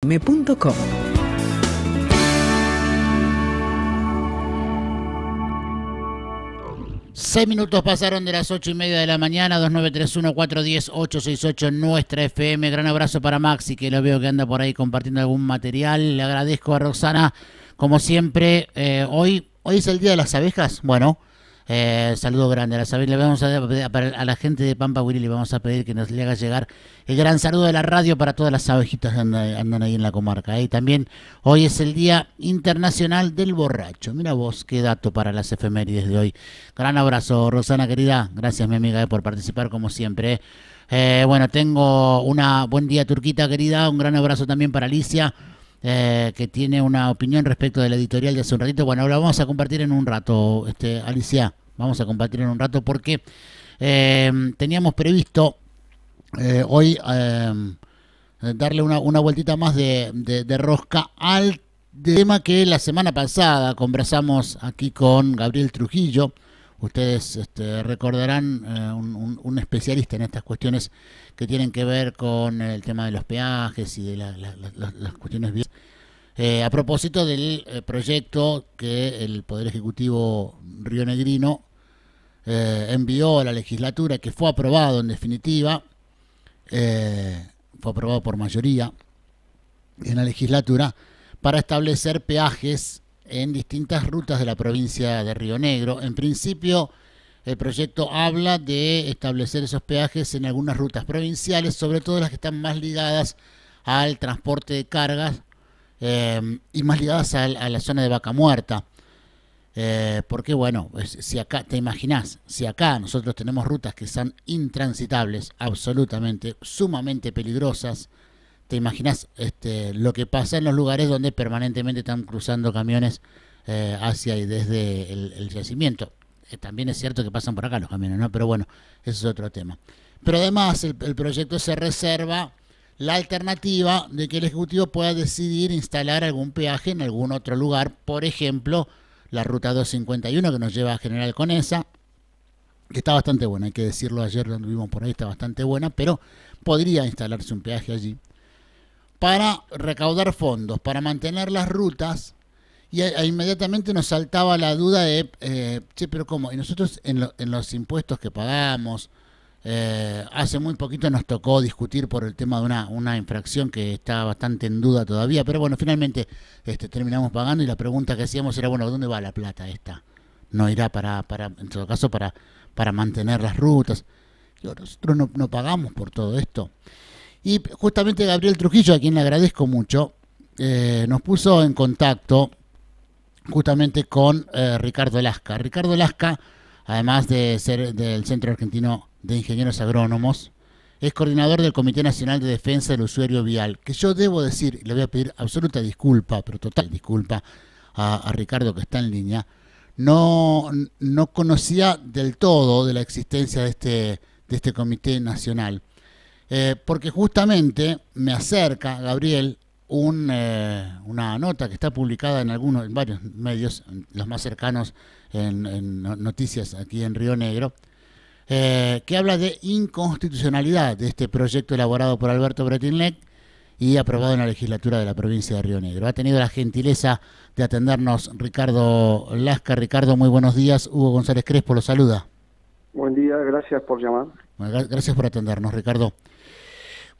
me.com. 6 minutos pasaron de las 8:30 de la mañana, 2931-410-868 en nuestra FM. Gran abrazo para Maxi, que lo veo que anda por ahí compartiendo algún material. Le agradezco a Roxana, como siempre. Hoy es el Día de las Abejas. Bueno, saludo grande a las abejas. Le vamos a la gente de Pampa Willy le vamos a pedir que nos le haga llegar el gran saludo de la radio para todas las abejitas que andan ahí en la comarca. Y también hoy es el Día Internacional del Borracho. Mira vos, qué dato para las efemérides de hoy. Gran abrazo, Rosana querida. Gracias, mi amiga, por participar como siempre. Bueno, tengo buen día, Turquita querida. Un gran abrazo también para Alicia, que tiene una opinión respecto de la editorial de hace un ratito. Bueno, lo vamos a compartir en un rato, Alicia. Vamos a compartir en un rato porque teníamos previsto hoy darle una vueltita más de rosca al tema que la semana pasada conversamos aquí con Gabriel Trujillo. Ustedes recordarán un especialista en estas cuestiones que tienen que ver con el tema de los peajes y de las cuestiones a propósito del proyecto que el Poder Ejecutivo rionegrino envió a la legislatura, que fue aprobado en definitiva, fue aprobado por mayoría en la legislatura, para establecer peajes en distintas rutas de la provincia de Río Negro. En principio, el proyecto habla de establecer esos peajes en algunas rutas provinciales, sobre todo las que están más ligadas al transporte de cargas y más ligadas a la zona de Vaca Muerta. Porque bueno, si acá, te imaginás, si acá nosotros tenemos rutas que son intransitables, absolutamente, sumamente peligrosas, te imaginás lo que pasa en los lugares donde permanentemente están cruzando camiones hacia y desde el yacimiento. También es cierto que pasan por acá los camiones, ¿no? Pero bueno, eso es otro tema. Pero además el proyecto se reserva la alternativa de que el Ejecutivo pueda decidir instalar algún peaje en algún otro lugar, por ejemplo, la ruta 251 que nos lleva a General Conesa, que está bastante buena, hay que decirlo, ayer donde vimos por ahí está bastante buena, pero podría instalarse un peaje allí para recaudar fondos, para mantener las rutas, y inmediatamente nos saltaba la duda de, pero ¿cómo? Y nosotros en los impuestos que pagamos, hace muy poquito nos tocó discutir por el tema de una infracción que está bastante en duda todavía, pero bueno, finalmente terminamos pagando, y la pregunta que hacíamos era, bueno, ¿dónde va la plata esta? No irá en todo caso, para mantener las rutas. Digo, nosotros no pagamos por todo esto. Y justamente Gabriel Trujillo, a quien le agradezco mucho, nos puso en contacto justamente con Ricardo Lasca. Ricardo Lasca, además de ser del Centro Argentino de Ingenieros Agrónomos, es coordinador del Comité Nacional de Defensa del Usuario Vial, que yo debo decir, le voy a pedir absoluta disculpa, pero total disculpa a Ricardo, que está en línea, no conocía del todo de la existencia de este Comité Nacional. Porque justamente me acerca, Gabriel, una nota que está publicada en varios medios, los más cercanos en noticias aquí en Río Negro, que habla de inconstitucionalidad de este proyecto elaborado por Alberto Bretilnec y aprobado en la legislatura de la provincia de Río Negro. Ha tenido la gentileza de atendernos Ricardo Lasca. Ricardo, muy buenos días. Hugo González Crespo lo saluda. Buen día, gracias por llamar. Bueno, gracias por atendernos, Ricardo.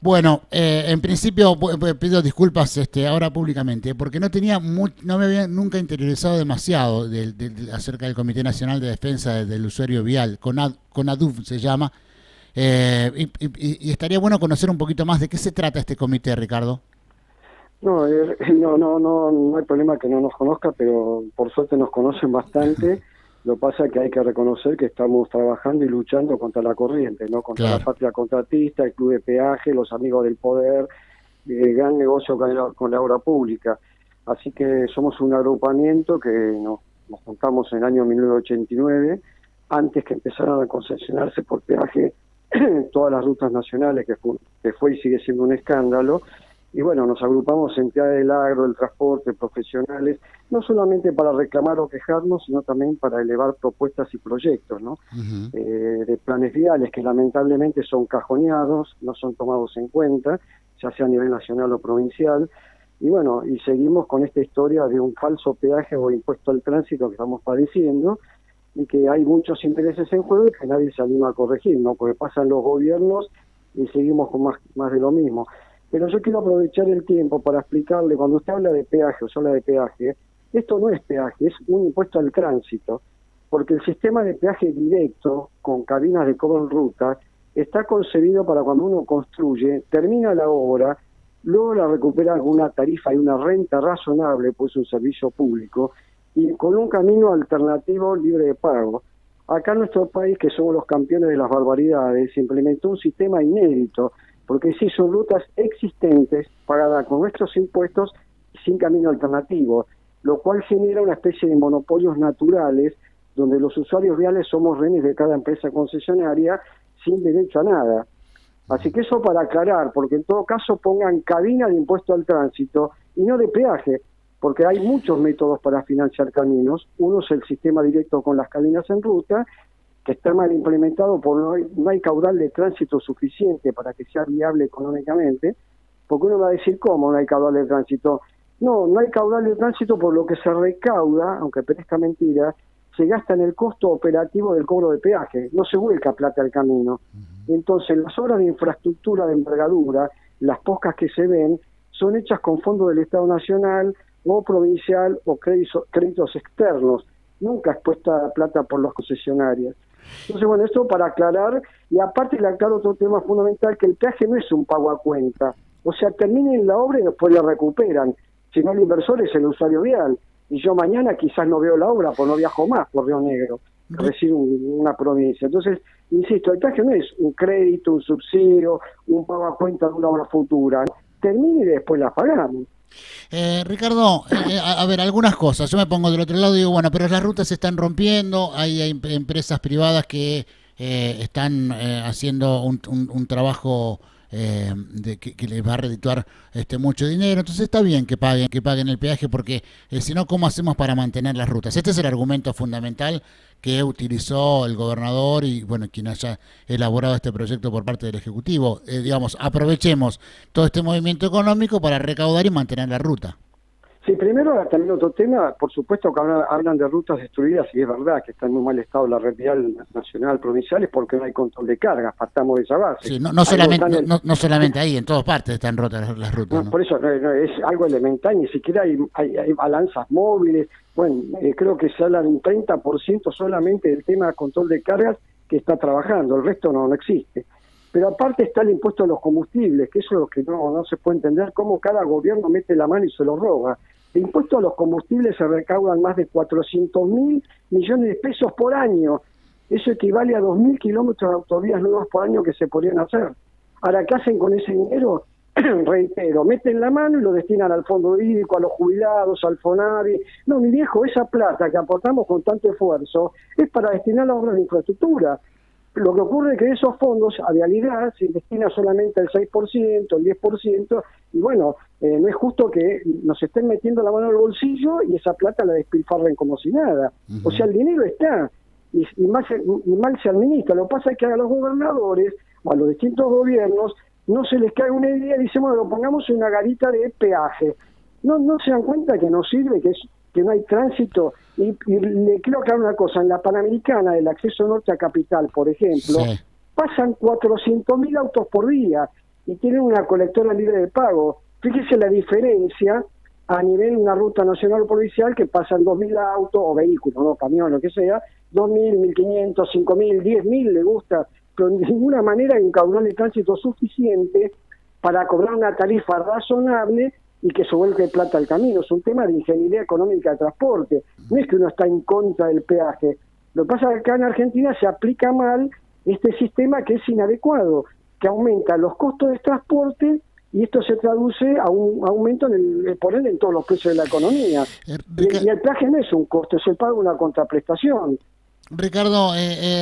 Bueno, en principio pido disculpas ahora públicamente, porque no me había nunca interiorizado demasiado acerca del Comité Nacional de Defensa del Usuario Vial, CONADUV se llama, y estaría bueno conocer un poquito más de qué se trata este comité, Ricardo. No hay problema que no nos conozca, pero por suerte nos conocen bastante. Lo que pasa es que hay que reconocer que estamos trabajando y luchando contra la corriente, ¿no? Contra Claro. la patria contratista, el Club de Peaje, los amigos del poder, el gran negocio con la obra pública. Así que somos un agrupamiento que nos juntamos en el año 1989, antes que empezaran a concesionarse por peaje todas las rutas nacionales, que fue y sigue siendo un escándalo. Y bueno, nos agrupamos entidades del agro, del transporte, profesionales, no solamente para reclamar o quejarnos, sino también para elevar propuestas y proyectos, ¿no? Uh-huh. De planes viales que lamentablemente son cajoneados, no son tomados en cuenta, ya sea a nivel nacional o provincial. Y bueno, y seguimos con esta historia de un falso peaje o impuesto al tránsito que estamos padeciendo, y que hay muchos intereses en juego y que nadie se anima a corregir, ¿no? Porque pasan los gobiernos y seguimos con más de lo mismo. Pero yo quiero aprovechar el tiempo para explicarle, cuando usted habla de peaje o se habla de peaje, esto no es peaje, es un impuesto al tránsito, porque el sistema de peaje directo, con cabinas de cobro en ruta, está concebido para cuando uno construye, termina la obra, luego la recupera con una tarifa y una renta razonable, pues un servicio público, y con un camino alternativo libre de pago. Acá en nuestro país, que somos los campeones de las barbaridades, se implementó un sistema inédito, porque sí son rutas existentes pagadas con nuestros impuestos sin camino alternativo, lo cual genera una especie de monopolios naturales, donde los usuarios viales somos rehenes de cada empresa concesionaria sin derecho a nada. Así que eso para aclarar, porque en todo caso pongan cabina de impuesto al tránsito y no de peaje, porque hay muchos métodos para financiar caminos. Uno es el sistema directo con las cabinas en ruta, que está mal implementado porque no hay caudal de tránsito suficiente para que sea viable económicamente, porque uno va a decir, ¿cómo no hay caudal de tránsito? No hay caudal de tránsito por lo que se recauda, aunque parezca mentira, se gasta en el costo operativo del cobro de peaje, no se vuelca plata al camino. Entonces, las obras de infraestructura de envergadura, las pocas que se ven, son hechas con fondos del Estado Nacional o provincial o créditos externos, nunca expuesta plata por los concesionarios. Entonces, bueno, esto para aclarar, y aparte le aclaro otro tema fundamental, que el peaje no es un pago a cuenta, o sea, terminen la obra y después la recuperan, si no el inversor es el usuario vial, y yo mañana quizás no veo la obra, pues no viajo más por Río Negro, recibo una provincia. Entonces, insisto, el peaje no es un crédito, un subsidio, un pago a cuenta de una obra futura, termine y después la pagamos. Ricardo, a ver, algunas cosas. Yo me pongo del otro lado y digo, bueno, pero las rutas se están rompiendo, hay empresas privadas que están haciendo un trabajo que les va a redituar mucho dinero, entonces está bien que paguen el peaje, porque si no, ¿cómo hacemos para mantener las rutas? Este es el argumento fundamental que utilizó el gobernador y bueno, quien haya elaborado este proyecto por parte del Ejecutivo. Digamos, aprovechemos todo este movimiento económico para recaudar y mantener la ruta. Sí, primero también otro tema, por supuesto que hablan de rutas destruidas, y es verdad que está en muy mal estado la red vial nacional, provincial, es porque no hay control de cargas, partamos de esa base. Sí, no solamente ahí, en todas partes están rotas las rutas. ¿No? Por eso no, es algo elemental, ni siquiera hay balanzas móviles. Bueno, creo que se habla de un 30% solamente del tema de control de cargas que está trabajando, el resto no existe. Pero aparte está el impuesto a los combustibles, que eso es lo que no se puede entender, cómo cada gobierno mete la mano y se lo roba. De impuesto a los combustibles se recaudan más de 400.000 millones de pesos por año. Eso equivale a 2.000 kilómetros de autovías nuevas por año que se podrían hacer. Ahora, ¿qué hacen con ese dinero? Reitero, meten la mano y lo destinan al fondo hídrico, a los jubilados, al FONAVI. No, mi viejo, esa plata que aportamos con tanto esfuerzo es para destinar a obras de infraestructura. Lo que ocurre es que esos fondos a vialidad se destina solamente el 6%, el 10%, y bueno, no es justo que nos estén metiendo la mano al bolsillo y esa plata la despilfarren como si nada. O sea, el dinero está, y mal se administra. Lo que pasa es que a los gobernadores o a los distintos gobiernos no se les cae una idea y dicen, bueno, lo pongamos en una garita de peaje. No se dan cuenta que no sirve, que no hay tránsito. Y le quiero aclarar una cosa, en la Panamericana, del acceso norte a Capital, por ejemplo, sí, pasan 400.000 autos por día y tienen una colectora libre de pago. Fíjese la diferencia a nivel de una ruta nacional o provincial, que pasan 2.000 autos o vehículos, no camiones, lo que sea, 2.000, 1.500, 5.000, 10.000 le gusta, pero de ninguna manera hay un caudal de tránsito suficiente para cobrar una tarifa razonable y que se vuelque plata al camino. Es un tema de ingeniería económica de transporte. No es que uno está en contra del peaje. Lo que pasa es que acá en Argentina se aplica mal este sistema, que es inadecuado, que aumenta los costos de transporte, y esto se traduce a un aumento por ende en todos los precios de la economía. Y el peaje no es un costo, es el pago de una contraprestación. Ricardo,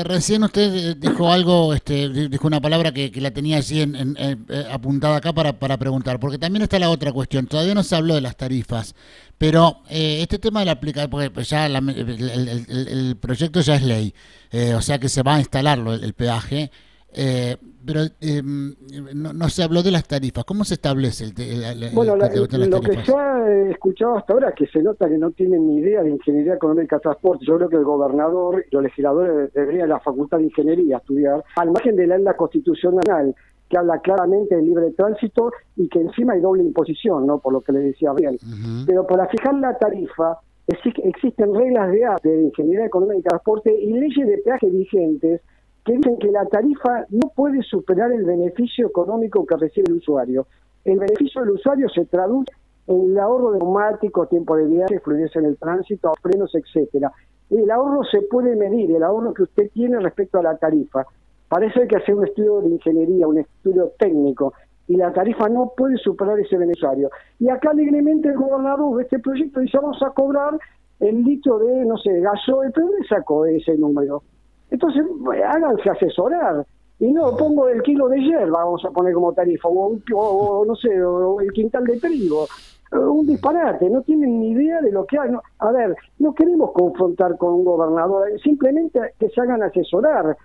recién usted dijo algo, dijo una palabra que la tenía allí apuntada acá para preguntar, porque también está la otra cuestión. Todavía no se habló de las tarifas, pero este tema de la aplicación, porque ya el proyecto ya es ley, o sea que se va a instalar el peaje. Pero no se habló de las tarifas. ¿Cómo se establece Bueno, las lo que tarifas? se ha escuchado hasta ahora es que se nota que no tienen ni idea de ingeniería económica de transporte. Yo creo que el gobernador y los legisladores deberían la facultad de ingeniería estudiar, al margen de la constitucional, que habla claramente de libre tránsito y que encima hay doble imposición, ¿no? Por lo que le decía bien. Pero para fijar la tarifa existen reglas de ingeniería económica y transporte y leyes de peaje vigentes que dicen que la tarifa no puede superar el beneficio económico que recibe el usuario. El beneficio del usuario se traduce en el ahorro de neumáticos, tiempo de viaje, fluidez en el tránsito, frenos, etcétera. El ahorro se puede medir, el ahorro que usted tiene respecto a la tarifa. Para eso hay que hacer un estudio de ingeniería, un estudio técnico, y la tarifa no puede superar ese beneficio. Y acá alegremente el gobernador de este proyecto dice, vamos a cobrar el litro de, no sé, gasoil, pero ¿dónde sacó ese número? Entonces, háganse asesorar. Y no, pongo el kilo de hierba, vamos a poner como tarifa, o no sé, o el quintal de trigo. Un disparate, no tienen ni idea de lo que hay. No, a ver, no queremos confrontar con un gobernador, simplemente que se hagan asesorar,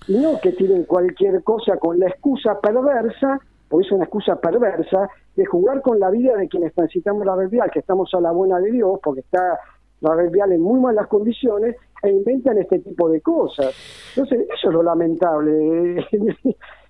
y no que tiren cualquier cosa con la excusa perversa, porque es una excusa perversa, de jugar con la vida de quienes transitamos la red vial, que estamos a la buena de Dios, porque está la red vial en muy malas condiciones, e inventan este tipo de cosas. Entonces, eso es lo lamentable.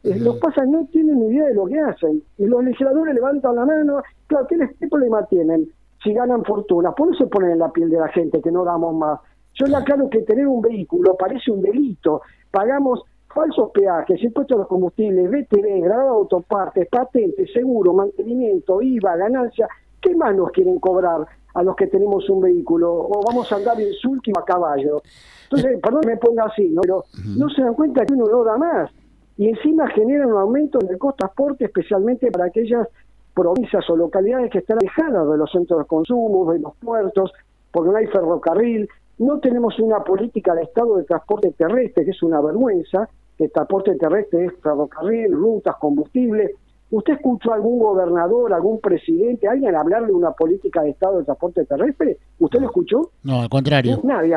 Los pasas no tienen ni idea de lo que hacen. Y los legisladores levantan la mano. Claro, ¿qué problema tienen si ganan fortunas? Por eso se ponen en la piel de la gente, que no damos más. Yo le aclaro que tener un vehículo parece un delito. Pagamos falsos peajes, impuestos a los combustibles, BTV, grabado de autopartes, patentes, seguro, mantenimiento, IVA, ganancia. ¿Qué más nos quieren cobrar a los que tenemos un vehículo? O vamos a andar en su último a caballo. Entonces, perdón que me ponga así, ¿no? Pero no se dan cuenta que uno no da más. Y encima generan un aumento en el costo de transporte, especialmente para aquellas provincias o localidades que están alejadas de los centros de consumo, de los puertos, porque no hay ferrocarril. No tenemos una política de Estado de transporte terrestre, que es una vergüenza. El transporte terrestre es ferrocarril, rutas, combustible. ¿Usted escuchó a algún gobernador, algún presidente, alguien hablar de una política de Estado de transporte terrestre? ¿Usted lo escuchó? No, al contrario. Nadie,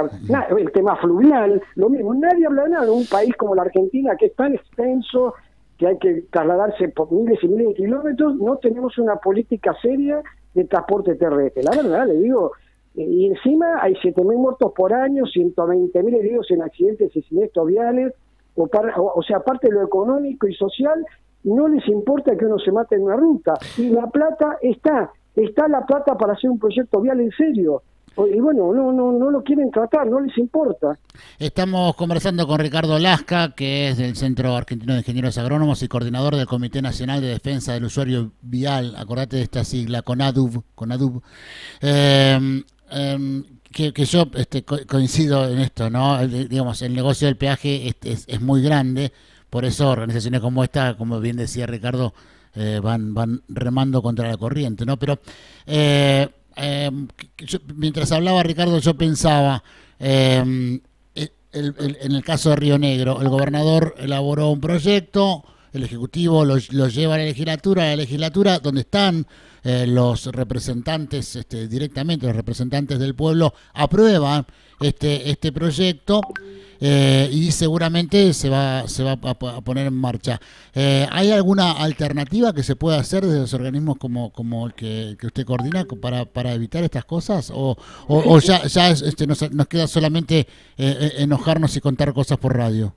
el tema fluvial, lo mismo. Nadie habla nada de un país como la Argentina, que es tan extenso, que hay que trasladarse por miles y miles de kilómetros. No tenemos una política seria de transporte terrestre. La verdad, le digo, y encima hay 7.000 muertos por año, 120.000 heridos en accidentes y siniestros viales. O sea, aparte de lo económico y social, no les importa que uno se mate en una ruta. Y la plata está la plata para hacer un proyecto vial en serio. Y bueno, no lo quieren tratar, no les importa. Estamos conversando con Ricardo Lasca, que es del Centro Argentino de Ingenieros Agrónomos y coordinador del Comité Nacional de Defensa del Usuario Vial. Acordate de esta sigla, CONADUV. Que yo coincido en esto, ¿no? Digamos, el negocio del peaje es muy grande, por eso organizaciones como esta, como bien decía Ricardo, van remando contra la corriente, ¿no? Pero mientras hablaba Ricardo, yo pensaba, en el caso de Río Negro, el gobernador elaboró un proyecto, el Ejecutivo lo lleva a la legislatura donde están los representantes, directamente los representantes del pueblo aprueban este proyecto y seguramente se va a poner en marcha. ¿Hay alguna alternativa que se pueda hacer desde los organismos como el que usted coordina para evitar estas cosas? ¿O ya nos queda solamente enojarnos y contar cosas por radio?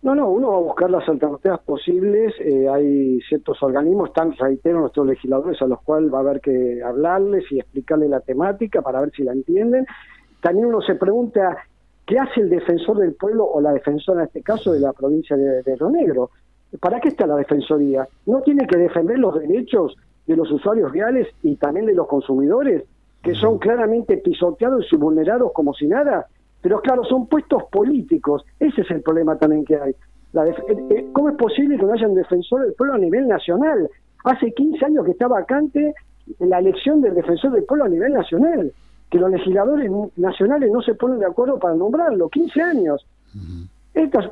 No, uno va a buscar las alternativas posibles. Hay ciertos organismos, reitero, nuestros legisladores, a los cuales va a haber que hablarles y explicarles la temática para ver si la entienden. También uno se pregunta, ¿qué hace el defensor del pueblo o la defensora, en este caso, de la provincia de Río Negro? ¿Para qué está la defensoría? ¿No tiene que defender los derechos de los usuarios viales y también de los consumidores, que son claramente pisoteados y vulnerados como si nada? Pero claro, son puestos políticos. Ese es el problema también que hay. ¿Cómo es posible que no haya un defensor del pueblo a nivel nacional? Hace 15 años que está vacante la elección del defensor del pueblo a nivel nacional, que los legisladores nacionales no se ponen de acuerdo para nombrarlo. 15 años.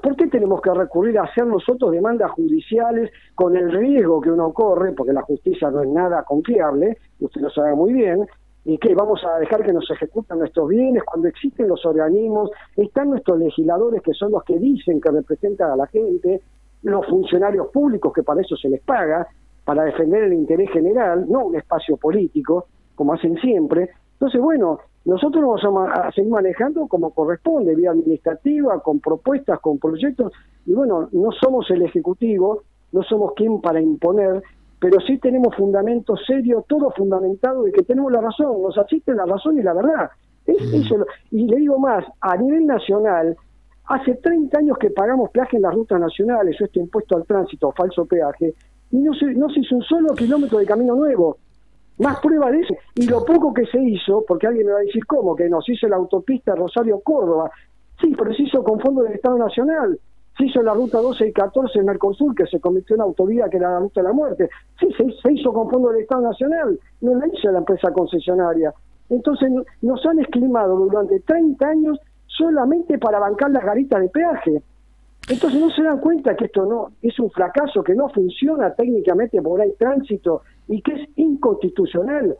¿Por qué tenemos que recurrir a hacer nosotros demandas judiciales con el riesgo que uno corre, porque la justicia no es nada confiable, usted lo sabe muy bien, y que vamos a dejar que nos ejecuten nuestros bienes cuando existen los organismos, están nuestros legisladores que son los que dicen que representan a la gente, los funcionarios públicos, que para eso se les paga, para defender el interés general, no un espacio político, como hacen siempre. Entonces, bueno, nosotros nos vamos a seguir manejando como corresponde, vía administrativa, con propuestas, con proyectos, y bueno, no somos el Ejecutivo, no somos quien para imponer, pero sí tenemos fundamentos serios, todo fundamentado de que tenemos la razón, nos asiste la razón y la verdad. Eso, y le digo más, a nivel nacional, hace 30 años que pagamos peaje en las rutas nacionales, o este impuesto al tránsito, falso peaje, y no se hizo un solo kilómetro de camino nuevo. Más prueba de eso. Y lo poco que se hizo, porque alguien me va a decir, ¿cómo? Que nos hizo la autopista Rosario-Córdoba. Sí, pero se hizo con fondos del Estado Nacional. Se hizo la ruta 12 y 14 en Mercosur, que se convirtió en autovía, que era la ruta de la muerte. Sí, se hizo con fondos del Estado Nacional. No la hizo la empresa concesionaria. Entonces nos han esquilmado durante 30 años solamente para bancar las garitas de peaje. Entonces no se dan cuenta que esto no es un fracaso, que no funciona técnicamente porque hay tránsito y que es inconstitucional.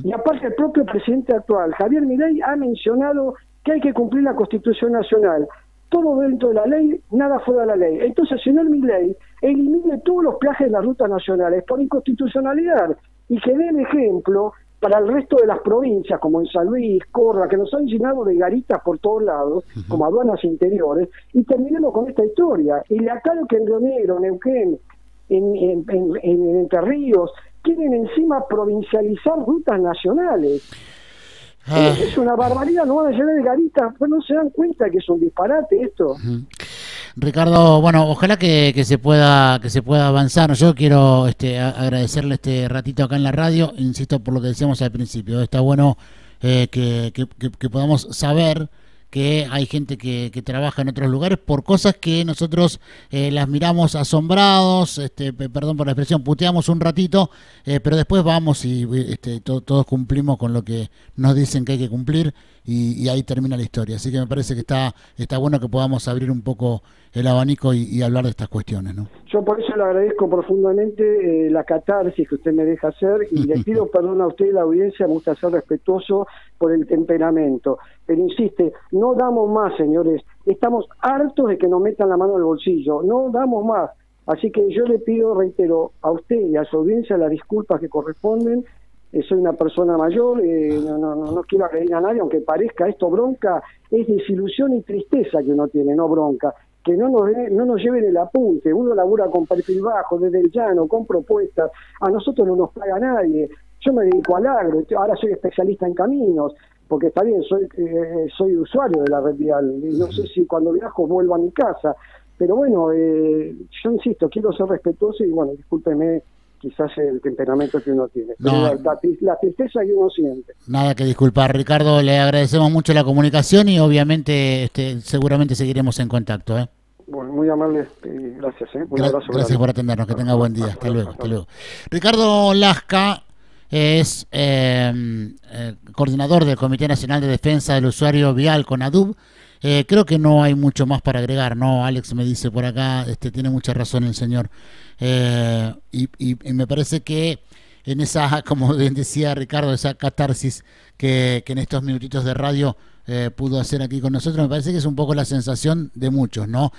Y aparte el propio presidente actual, Javier Milei, ha mencionado que hay que cumplir la Constitución Nacional. Todo dentro de la ley, nada fuera de la ley. Entonces, señor Milei, elimine todos los peajes de las rutas nacionales por inconstitucionalidad y que dé el ejemplo para el resto de las provincias, como en San Luis, Córdoba, que nos han llenado de garitas por todos lados, como aduanas interiores, y terminemos con esta historia. Y le aclaro que en Río Negro, Neuquén, en Entre Ríos, quieren encima provincializar rutas nacionales. Es una barbaridad, no van a llenar de garitas, pues no se dan cuenta que es un disparate esto. Ricardo, bueno, ojalá que se pueda avanzar. Yo quiero agradecerle este ratito acá en la radio, insisto por lo que decíamos al principio. Está bueno que podamos saber que hay gente que trabaja en otros lugares por cosas que nosotros las miramos asombrados, perdón por la expresión, puteamos un ratito, pero después vamos y todos cumplimos con lo que nos dicen que hay que cumplir y ahí termina la historia. Así que me parece que está bueno que podamos abrir un poco el abanico y hablar de estas cuestiones, ¿no? Yo por eso le agradezco profundamente la catarsis que usted me deja hacer y le pido perdón a usted y la audiencia, me gusta ser respetuoso por el temperamento. Pero insiste, no damos más, señores, estamos hartos de que nos metan la mano en el bolsillo, no damos más. Así que yo le pido, reitero, a usted y a su audiencia las disculpas que corresponden. Soy una persona mayor, no quiero agredir a nadie, aunque parezca esto bronca, es desilusión y tristeza que uno tiene, no bronca. Que no nos lleven el apunte, uno labura con perfil bajo, desde el llano, con propuestas, a nosotros no nos paga nadie. Yo me dedico al agro, ahora soy especialista en caminos, porque está bien, soy usuario de la red vial, no sé si cuando viajo vuelvo a mi casa, pero bueno, yo insisto, quiero ser respetuoso y bueno, discúlpeme quizás el temperamento que uno tiene, no, la tristeza que uno siente. Nada que disculpar, Ricardo, le agradecemos mucho la comunicación y obviamente seguramente seguiremos en contacto, ¿eh? Bueno, muy amable, gracias. Un abrazo. Gracias por atendernos, que tenga buen día. Hasta luego. Ricardo Lasca es coordinador del Comité Nacional de Defensa del Usuario Vial, CONADUV. Creo que no hay mucho más para agregar, ¿no? Alex me dice por acá, tiene mucha razón el señor. Y me parece que en esa, como bien decía Ricardo, esa catarsis que en estos minutitos de radio pudo hacer aquí con nosotros, me parece que es un poco la sensación de muchos, ¿no?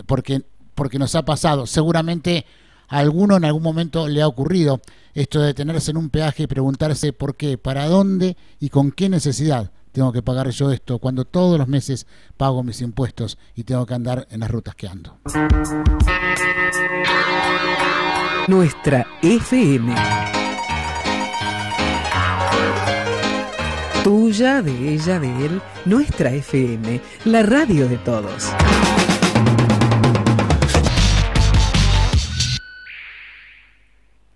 Porque nos ha pasado, seguramente a alguno en algún momento le ha ocurrido esto de detenerse en un peaje y preguntarse por qué, para dónde y con qué necesidad tengo que pagar yo esto, cuando todos los meses pago mis impuestos y tengo que andar en las rutas que ando. Nuestra FM. Tuya, de ella, de él, nuestra FM, la radio de todos.